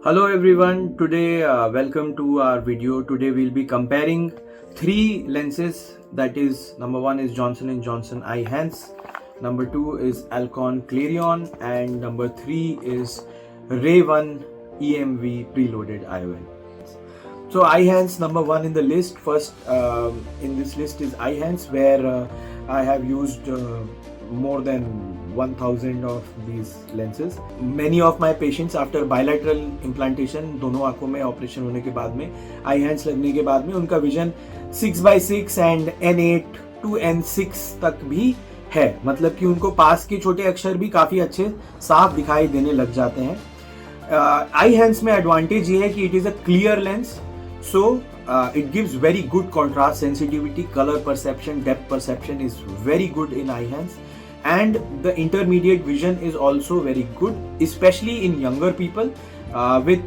Hello everyone, today welcome to our video. Today we'll be comparing three lenses, that is number one is Johnson & Johnson Eyehance, number two is Alcon Clarion, and number three is Ray-1 EMV preloaded IOL. So Eyehance number one in the list. First in this list is Eyehance, where I have used more than 1000 of these lenses. Many of my patients after bilateral implantation, दोनों आंखों में operation होने के बाद में Eyehance लगने के बाद में उनका vision 6x6 and N8 to N6 तक भी है, मतलब कि उनको पास के छोटे अक्षर भी काफी अच्छे साफ दिखाई देने लग जाते हैं. Eyehance में एडवांटेज ये है कि it is a clear lens, so it gives very good contrast sensitivity, color perception, depth perception is very good in Eyehance, and the intermediate vision is also very good, especially in younger people with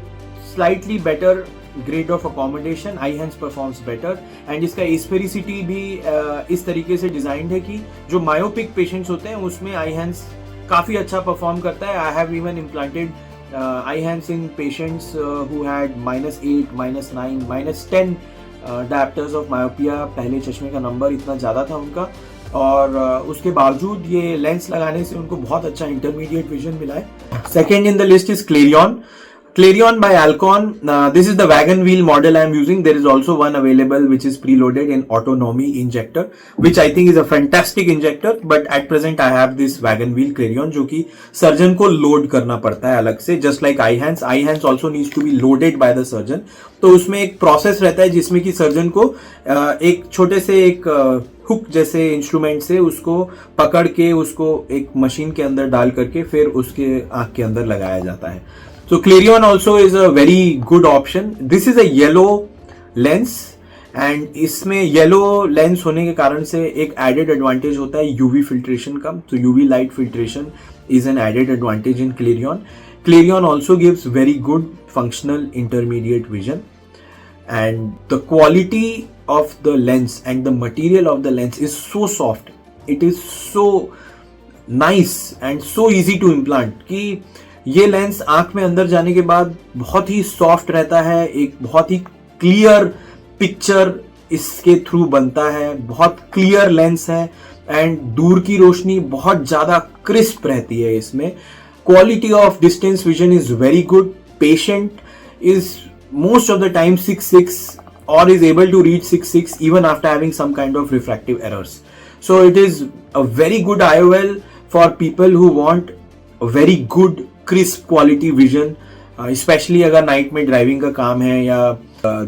slightly better grade of accommodation. Eyehance performs better, and इसका sphericity भी इस तरीके से designed है कि जो myopic patients होते हैं उसमें Eyehance काफी अच्छा परफॉर्म करता है. I have even implanted Eyehance in patients who had -8, -9, -10 diopters of myopia. पहले चश्मे का नंबर इतना ज़्यादा था उनका, और उसके बावजूद ये लेंस लगाने से उनको बहुत अच्छा इंटरमीडिएट विजन मिला है. Second in the list is clarion. Clarion by Alcon. This is the wagon wheel model I am using. There is also one available which is preloaded in autonomy injector, which I think is a fantastic injector. But at present I have this wagon wheel Clarion, जो कि surgeon को load करना पड़ता है अलग से, just like Eyehance. Eyehance also needs to be loaded by the surgeon. तो उसमें एक प्रोसेस रहता है जिसमें कि सर्जन को एक छोटे से एक हुक जैसे इंस्ट्रूमेंट से उसको पकड़ के उसको एक मशीन के अंदर डाल करके फिर उसके आंख के अंदर लगाया जाता है. So Clarion also is a very good option. This is a yellow lens, and इसमें yellow lens होने के कारण से एक added advantage होता है UV filtration का. So UV light filtration is an added advantage in Clarion. Clarion also gives very good functional intermediate vision, and the quality of the lens and the material of the lens is so soft. It is so nice and so easy to implant कि ये lens आंख में अंदर जाने के बाद बहुत ही soft रहता है, एक बहुत ही क्लियर पिक्चर इसके थ्रू बनता है. बहुत क्लियर लेंस है एंड दूर की रोशनी बहुत ज्यादा क्रिस्प रहती है इसमें. Quality of distance vision is very good. Patient is most of the time 6/6 or is able to read 6/6 even after having some kind of refractive errors. So it is a very good IOL for people who want a very good crisp quality vision, especially अगर night में driving का काम है या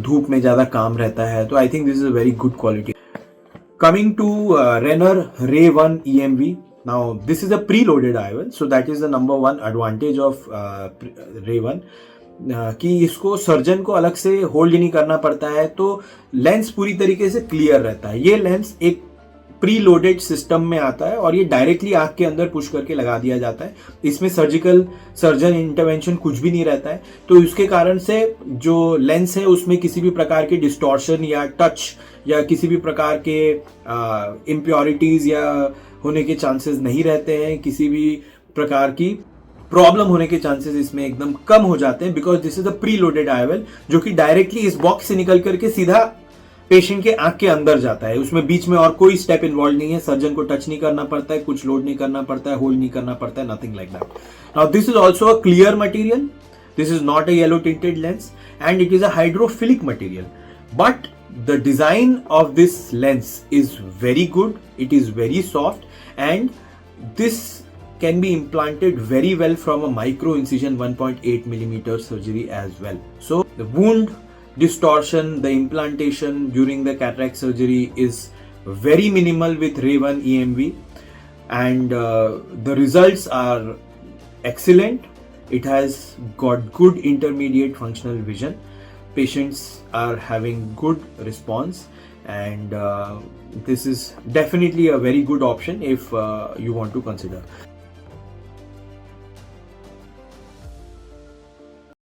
धूप में ज्यादा काम रहता है, तो I think this is a very good quality. Coming to Renner Ray-1 EMV. Now this is a preloaded IOL, so that is the number one advantage of Ray-1, कि इसको सर्जन को अलग से होल्ड नहीं करना पड़ता है, तो लेंस पूरी तरीके से क्लियर रहता है. ये लेंस एक प्री लोडेड सिस्टम में आता है और ये डायरेक्टली आंख के अंदर पुश करके लगा दिया जाता है. इसमें सर्जन इंटरवेंशन कुछ भी नहीं रहता है, तो इसके कारण से जो लेंस है उसमें किसी भी प्रकार के डिस्टॉर्शन या टच या किसी भी प्रकार के इम्प्योरिटीज या होने के चांसेस नहीं रहते हैं. किसी भी प्रकार की प्रॉब्लम होने के चांसेस इसमें एकदम कम हो जाते हैं, because this is a pre loaded IOL जो कि डायरेक्टली इस बॉक्स से निकल करके सीधा पेशेंट के आंख के अंदर जाता है. उसमें बीच में और कोई स्टेप इन्वॉल्व नहीं है. सर्जन को टच नहीं करना पड़ता है, कुछ लोड नहीं करना पड़ता है, होल्ड नहीं करना पड़ता है, nothing like that. Now this is also a clear material. This is not a yellow tinted lens and it is a hydrophilic material. But the design of this lens is very good. It is very soft and this can be implanted very well from a micro incision 1.8 millimeter surgery as well. So the wound distortion, the implantation during the cataract surgery is very minimal with Ray-1 EMV, and the results are excellent. It has got good intermediate functional vision. Patients are having good response, and this is definitely a very good option if you want to consider.